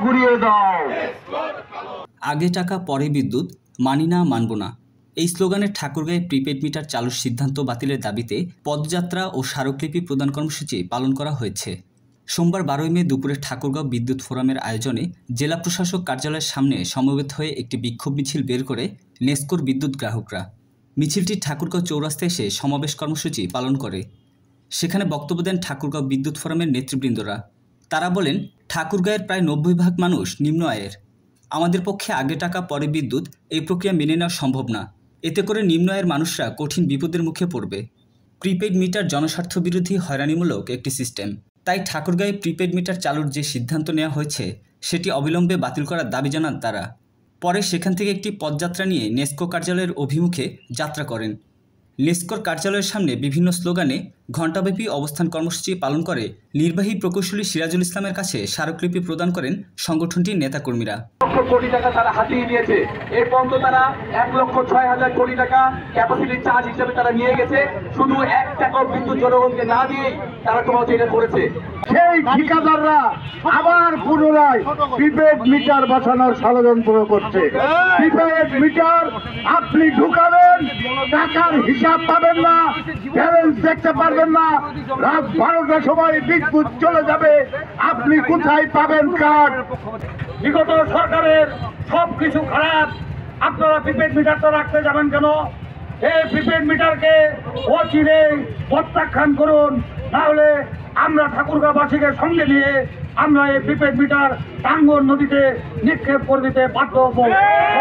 ঘুরিয়ে দাও। আগে টাকা পরে বিদ্যুৎ, মানি না মানব না, এই স্লোগানে ঠাকুরগাঁয়ে প্রিপেড মিটার চালুর সিদ্ধান্ত বাতিলের দাবিতে পদযাত্রা ও স্মারকলিপি প্রদান কর্মসূচি পালন করা হয়েছে। সোমবার 12 মে দুপুরে ঠাকুরগাঁও বিদ্যুৎ ফোরামের আয়োজনে জেলা প্রশাসক কার্যালয়ের সামনে সমবেত হয়ে একটি বিক্ষোভ মিছিল বের করে নেসকোর বিদ্যুৎ গ্রাহকরা। মিছিলটি ঠাকুরগাঁও চৌরাস্তায় এসে সমাবেশ কর্মসূচি পালন করে। সেখানে বক্তব্য দেন ঠাকুরগাঁও বিদ্যুৎ ফোরামের নেতৃবৃন্দরা। তারা বলেন, ঠাকুরগাঁয়ের প্রায় 90% মানুষ নিম্ন আয়ের। আমাদের পক্ষে আগে টাকা পরে বিদ্যুৎ এই প্রক্রিয়া মেনে নেওয়া সম্ভব না। এতে করে নিম্ন আয়ের মানুষরা কঠিন বিপদের মুখে পড়বে। প্রিপেড মিটার জনস্বার্থ বিরোধী হয়রানিমূলক একটি সিস্টেম। তাই ঠাকুরগাঁয়ে প্রিপেড মিটার চালুর যে সিদ্ধান্ত নেওয়া হয়েছে সেটি অবিলম্বে বাতিল করার দাবি জানান তারা। পরে সেখান থেকে একটি পদযাত্রা নিয়ে নেসকো কার্যালয়ের অভিমুখে যাত্রা করেন। নেসকোর কার্যালয়ের সামনে বিভিন্ন স্লোগানে ঘণ্টাব্যাপী অবস্থান কর্মসূচি পালন করে নির্বাহী প্রকৌশলী সিরাজুল ইসলামের কাছে স্মারকলিপি প্রদান করেন সংগঠনটির নেতাকর্মীরা। কোটি টাকা তারা হাতিয়ে নিয়েছে। এর পর্যন্ত তারা 1,06,000 কোটি টাকা ক্যাপাসিটি চার্জ হিসেবে তারা নিয়ে গেছে। শুধু 1 টাকা বিদ্যুৎ জনগণকে না দিয়ে তারা তোমাকে এটা করেছে। সেই ঠিকাদাররা আবার পুনরায় প্রিপেড মিটার বসানোর ষড়যন্ত্র করছে। প্রিপেড মিটার আপনি ঢুকাবেন, টাকার হিসাব পাবেন না, ব্যালেন্স দেখতে পারবেন না, রাত 12টার সময় বিদ্যুৎ চলে যাবে, আপনি কোথায় পাবেন কার্ড? বিগত সরকারের সবকিছু খারাপ, আপনারা প্রিপেড মিটারটা রাখতে যাবেন কেন? এই প্রিপেড মিটারকে অচিরে প্রত্যাখ্যান করুন, না হলে আমরা ঠাকুরগাঁওবাসীকে সঙ্গে নিয়ে আমরা এই প্রিপেড মিটার টাঙ্গন নদীতে নিক্ষেপ করে দিতে বাধ্য হব।